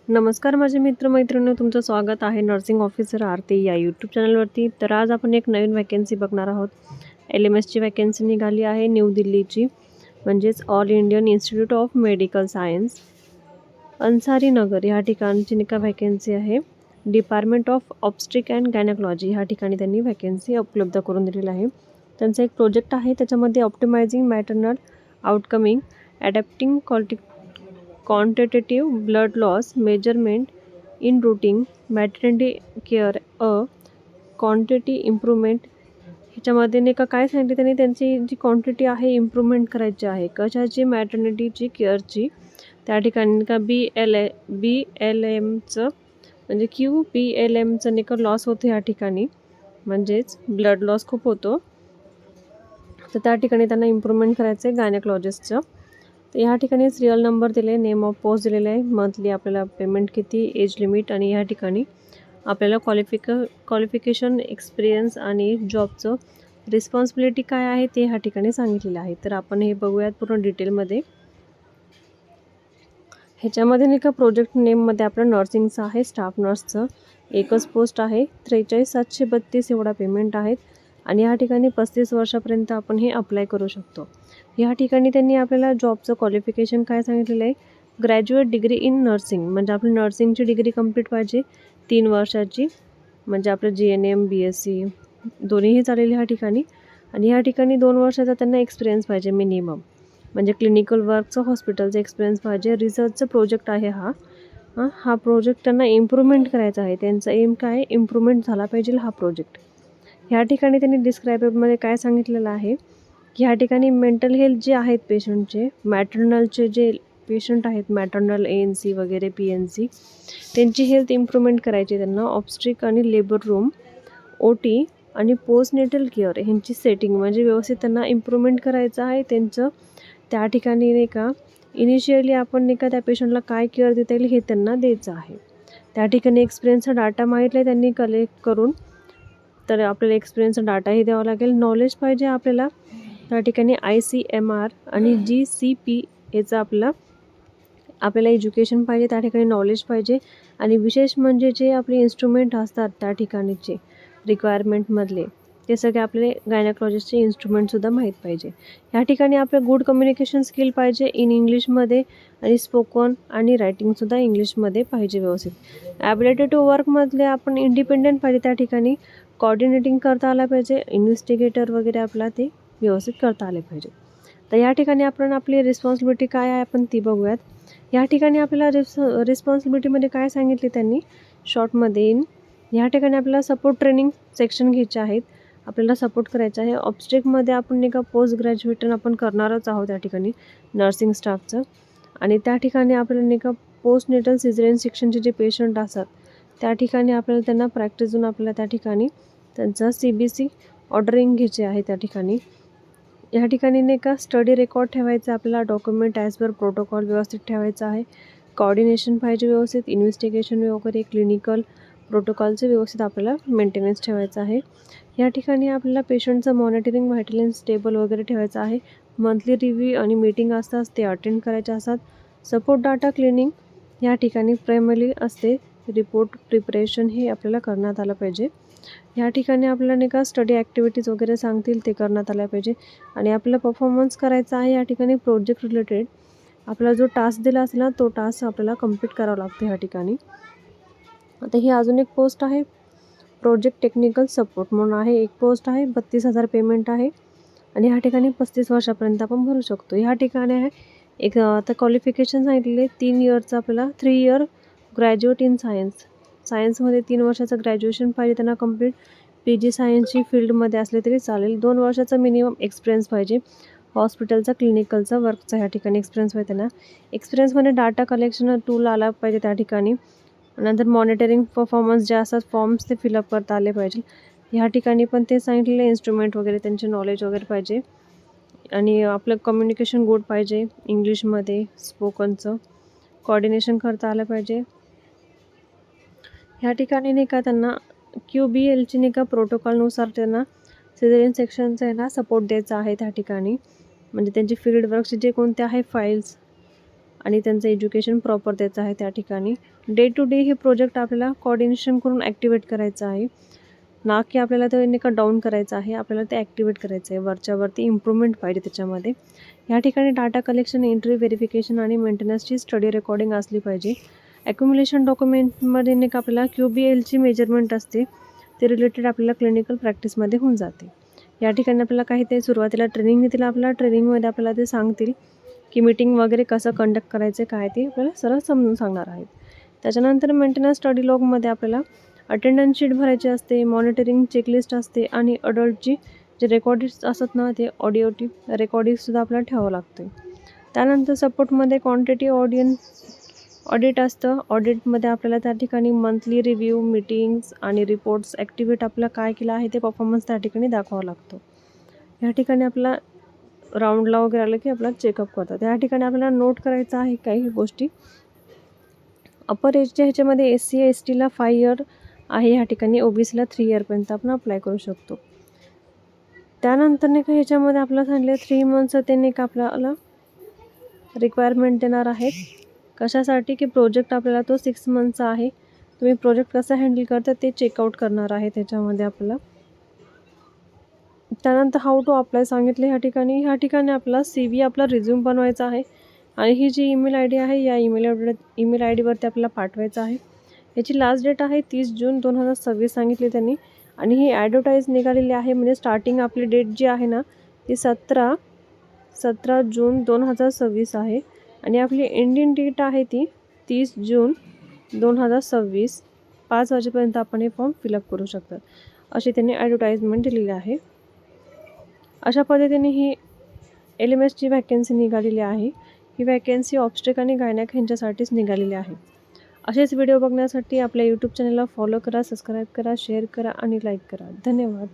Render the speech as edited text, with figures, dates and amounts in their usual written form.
नमस्कार माझे मित्र-मैत्रिणींनो, तुमचं स्वागत आहे नर्सिंग ऑफिसर आरती या यूट्यूब चॅनलवरती. तर आज आपण एक नवीन वॅकन्सी बघणार आहोत. LMSची वॅकन्सी निघाली आहे न्यू दिल्लीची, म्हणजेच all Indian institute of medical science, Ansari Nagar ह्या ठिकाणची निका वॅकन्सी आहे. Department of obstetric and gynaecology ह्या ठिकाणी त्यांनी वॅकन्सी उपलब्ध करून दिलेली आहे. त्यांचा एक प्रोजेक्ट आहे, त्याच्यामध्ये optimising maternal outcoming, adapting quantitative blood loss measurement in routine maternity care quantity improvement. ह्याच्यामध्ये नाही का काय सांगितले त्यांनी, त्यांची जी क्वांटिटी आहे इम्प्रूव्हमेंट करायची आहे. कशाची? मॅटर्निटीची केअरची. त्या ठिकाणी का BLMचं म्हणजे QBLMचं नाही का लॉस होतं ह्या ठिकाणी, म्हणजेच ब्लड लॉस खूप होतो. तर त्या ठिकाणी त्यांना इम्प्रूव्हमेंट करायचं आहे गायनेकॉलॉजिस्टचं. तर ह्या ठिकाणी सिरियल नंबर दिले, नेम ऑफ पोस्ट दिलेलं आहे, मंथली आपल्याला पेमेंट किती, एज लिमिट, आणि ह्या ठिकाणी आपल्याला क्वालिफिकेशन, एक्सपिरियन्स आणि जॉबचं रिस्पॉन्सिबिलिटी काय आहे ते ह्या ठिकाणी सांगितलेलं आहे. तर आपण हे बघूयात पूर्ण डिटेलमध्ये. ह्याच्यामध्ये नाही का प्रोजेक्ट नेममध्ये आपलं नर्सिंगचं आहे, स्टाफ नर्सचं एकच पोस्ट आहे. 43,732 एवढा पेमेंट आहेत आणि ह्या ठिकाणी 35 वर्षापर्यंत आपण हे अप्लाय करू शकतो. ह्या ठिकाणी त्यांनी आपल्याला जॉबचं क्वालिफिकेशन काय सांगितलेलं आहे, ग्रॅज्युएट डिग्री इन नर्सिंग, म्हणजे आपली नर्सिंगची डिग्री कंप्लीट पाहिजे 3 वर्षाची, म्हणजे आपलं GNM BSc दोन्हीही चालेल ह्या ठिकाणी. आणि ह्या ठिकाणी 2 वर्षाचा त्यांना एक्सपिरियन्स पाहिजे मिनिमम, म्हणजे क्लिनिकल वर्कचं, हॉस्पिटलचं एक्सपिरियन्स पाहिजे. रिसर्चचं प्रोजेक्ट आहे हा प्रोजेक्ट त्यांना इम्प्रूव्हमेंट करायचा आहे. त्यांचा एम काय, इम्प्रूव्हमेंट झाला पाहिजे हा प्रोजेक्ट. ह्या ठिकाणी त्यांनी डिस्क्रायबमध्ये काय सांगितलेलं आहे की ह्या ठिकाणी मेंटल हेल्थ जे आहेत पेशंटचे, मॅटर्नलचे जे पेशंट आहेत, मॅटर्नल ANC वगैरे PNC, त्यांची हेल्थ इम्प्रूव्हमेंट करायची त्यांना. ऑब्स्ट्रिक आणि लेबर रूम, OT आणि पोस्टनेटल केअर ह्यांची सेटिंग म्हणजे व्यवस्थित त्यांना इम्प्रूव्हमेंट करायचं आहे त्यांचं. त्या ठिकाणी नाही का इनिशियली आपण नाही का त्या पेशंटला काय केअर देता येईल हे त्यांना द्यायचं आहे. त्या ठिकाणी एक्सपिरियन्सचा डाटा मागितला आहे त्यांनी कलेक्ट करून, तर आपल्याला एक्सपिरियन्सचा डाटाही द्यावा लागेल. नॉलेज पाहिजे आपल्याला त्या ठिकाणी ICMR आणि GCP याचं आपल्याला एज्युकेशन पाहिजे, त्या ठिकाणी नॉलेज पाहिजे. आणि विशेष म्हणजे जे आपले इन्स्ट्रुमेंट असतात त्या ठिकाणीचे रिक्वायरमेंटमधले, ते सगळे आपले गायनेकॉलॉजिस्टचे इन्स्ट्रुमेंटसुद्धा माहीत पाहिजे. ह्या ठिकाणी आपलं गुड कम्युनिकेशन स्किल पाहिजे इन इंग्लिशमध्ये, आणि स्पोकन आणि रायटिंगसुद्धा इंग्लिशमध्ये पाहिजे व्यवस्थित. ॲबिलिटी टू वर्कमधले आपण इंडिपेंडंट पाहिजे, त्या ठिकाणी कॉर्डिनेटिंग करता आलं पाहिजे, इन्व्हेस्टिगेटर वगैरे आपला ते व्यवस्थित करता आले पाहिजे. तर या ठिकाणी आपण आपली रिस्पॉन्सिबिलिटी काय आहे आपण ती बघूयात. या ठिकाणी आपल्याला रिस्पॉन्सिबिलिटीमध्ये काय सांगितले त्यांनी शॉर्टमध्ये ह्या ठिकाणी आपल्याला सपोर्ट ट्रेनिंग सेक्शन घ्यायचे आहेत, आपल्याला सपोर्ट करायचं आहे. ऑब्स्ट्रिकमध्ये आपण नाही का पोस्ट ग्रॅज्युएशन आपण करणारच आहोत त्या ठिकाणी नर्सिंग स्टाफचं. आणि त्या ठिकाणी आपल्याला नाही का पोस्ट नेटल सिझेरियन सेक्शनचे जे पेशंट असतात त्या ठिकाणी आपल्याला त्यांना प्रॅक्टिस देऊन आपल्याला त्या ठिकाणी त्यांचा CBC ऑर्डरिंग घ्यायचे आहे. त्या ठिकाणी ह्या ठिकाणी नाही का स्टडी रेकॉर्ड ठेवायचा आपल्याला, डॉक्युमेंट ॲज पर प्रोटोकॉल व्यवस्थित ठेवायचं आहे. कोऑर्डिनेशन पाहिजे व्यवस्थित, इन्व्हेस्टिगेशन वगैरे क्लिनिकल प्रोटोकॉलचं व्यवस्थित आपल्याला मेंटेनन्स ठेवायचं आहे. या ठिकाणी आपल्याला पेशंटचं मॉनिटरिंग, व्हायटलन्स टेबल वगैरे ठेवायचं आहे. मंथली रिव्ह्यू आणि मीटिंग असतात ते अटेंड करायचे असतात. सपोर्ट डाटा क्लिनिंग या ठिकाणी प्रायमरी असते. रिपोर्ट प्रिपरेशन हे आपल्याला करण्यात आलं पाहिजे. ह्या ठिकाणी आपल्याला नाही का स्टडी ॲक्टिव्हिटीज वगैरे सांगतील ते करण्यात आल्या पाहिजे. आणि आपल्याला परफॉर्मन्स करायचा आहे. या ठिकाणी प्रोजेक्ट रिलेटेड आपला जो टास्क दिला असेल ना तो टास्क आपल्याला कंप्लीट करावा लागतो ह्या ठिकाणी. आता ही अजून एक पोस्ट आहे, प्रोजेक्ट टेक्निकल सपोर्ट म्हणून आहे, एक पोस्ट आहे. 32,000 पेमेंट आहे आणि ह्या ठिकाणी 35 वर्षापर्यंत आपण भरू शकतो. ह्या ठिकाणी आहे एक आता क्वालिफिकेशन सांगितलेले 3 इयरचं आपल्याला 3 इयर ग्रॅज्युएट इन सायन्समध्ये 3 वर्षाचं ग्रॅज्युएशन पाहिजे त्यांना कंप्लीट. PG सायन्सची फील्डमध्ये असले तरी चालेल. 2 वर्षाचा मिनिमम एक्सपिरियन्स पाहिजे हॉस्पिटलचा, क्लिनिकलचा वर्कचा ह्या ठिकाणी एक्सपिरियन्स पाहिजे त्यांना. एक्सपिरियन्समध्ये डाटा कलेक्शन टूल आला पाहिजे त्या ठिकाणी. नंतर मॉनिटरिंग परफॉर्मन्स जे असतात फॉर्म्स ते फिलअप करता आले पाहिजे. ह्या ठिकाणी पण ते सांगितलेले इन्स्ट्रुमेंट वगैरे त्यांचे नॉलेज वगैरे पाहिजे. आणि आपलं कम्युनिकेशन गुड पाहिजे इंग्लिशमध्ये, स्पोकनचं कोऑर्डिनेशन करता आलं पाहिजे. ह्या ठिकाणी नाही का त्यांना QBLची नाही का प्रोटोकॉलनुसार त्यांना सिझेरियन सेक्शनचं आहे ना सपोर्ट द्यायचा आहे त्या ठिकाणी. म्हणजे त्यांचे फील्ड वर्कचे जे कोणते आहे फाईल्स आणि त्यांचं एज्युकेशन प्रॉपर द्यायचं आहे त्या ठिकाणी. डे टू डे हे प्रोजेक्ट आपल्याला कोऑर्डिनेशन करून ॲक्टिवेट करायचं आहे, ना की आपल्याला ते नाही का डाऊन करायचं आहे. आपल्याला ते ॲक्टिवेट करायचं आहे, वरच्यावरती इम्प्रूव्हमेंट पाहिजे त्याच्यामध्ये. या ठिकाणी डाटा कलेक्शन, एंट्री, व्हेरिफिकेशन आणि मेंटेनन्सची स्टडी रेकॉर्डिंग असली पाहिजे. ॲक्युम्युलेशन डॉक्युमेंटमध्ये नाही का आपल्याला QBLची मेजरमेंट असते, ते रिलेटेड आपल्याला क्लिनिकल प्रॅक्टिसमध्ये होऊन जाते. या ठिकाणी आपल्याला काही ते सुरुवातीला ट्रेनिंग देतील. आपल्याला ट्रेनिंगमध्ये आपल्याला ते सांगतील की मीटिंग वगैरे कसं कंडक्ट करायचं काय ते आपल्याला सरळ समजून सांगणार आहेत. त्याच्यानंतर मेंटेनन्स स्टडी लॉगमध्ये आपल्याला अटेंडन्स शीट भरायची असते, मॉनिटरिंग चेकलिस्ट असते आणि अडल्टची जे रेकॉर्डिंग्स असतात ना ते ऑडिओटिव्ह रेकॉर्डिंगसुद्धा आपल्याला ठेवावं लागते. त्यानंतर सपोर्टमध्ये क्वांटिटी ऑडिट असतं. ऑडिटमध्ये आपल्याला त्या ठिकाणी मंथली रिव्ह्यू, मीटिंग्स आणि रिपोर्ट्स ॲक्टिवेट आपल्याला काय केलं आहे ते परफॉर्मन्स त्या ठिकाणी दाखवावा लागतो. या ठिकाणी आपला राऊंडला वगैरे आलं की आपल्याला चेकअप करतात. या ठिकाणी आपल्याला नोट करायचं आहे काही गोष्टी. अपर एजच्या ह्याच्यामध्ये SC STला 5 इयर आहे ह्या ठिकाणी, OBCला 3 इयरपर्यंत आपण अप्लाय करू शकतो. त्यानंतर नाही का ह्याच्यामध्ये आपल्याला सांगितलं 3 मंथचं ते नाही का आपल्याला रिक्वायरमेंट देणार आहेत. कशासाठी की प्रोजेक्ट आपल्याला तो 6 मंथचा आहे. तुम्ही प्रोजेक्ट कसा हँडल करता ते चेकआउट करणार आहे त्याच्यामध्ये आपल्याला. त्यानंतर हाऊ टू अप्लाय सांगितले ह्या ठिकाणी. आपला CV आपला रिझ्यूम बनवायचा आहे आणि ही जी ईमेल ID आहे या ईमेल IDवरती आपल्याला पाठवायचं आहे. याची लास्ट डेट आहे 30 जून 2026 सांगितली त्यांनी आणि ही ॲडव्हर्टाईज निघालेली आहे. म्हणजे स्टार्टिंग आपली डेट जी आहे ना ती 17 जून 2026 आहे आणि आपली एंडिंग डेट आहे ती 30 जून 2026 5 वाजेपर्यंत आपण हे फॉर्म फिलअप करू शकतात, अशी त्यांनी ॲडव्हर्टाईजमेंट दिलेली आहे. अशा पद्धतीने ही LMSची व्हॅकन्सी निघालेली आहे. ही व्हॅकन्सी ऑब्स्टेक आणि गायनॅक ह्यांच्यासाठीच निघालेली आहे. असेच व्हिडिओ बघण्यासाठी आपल्या यूट्यूब चॅनलला फॉलो करा, सबस्क्राईब करा, शेअर करा आणि लाईक करा. धन्यवाद.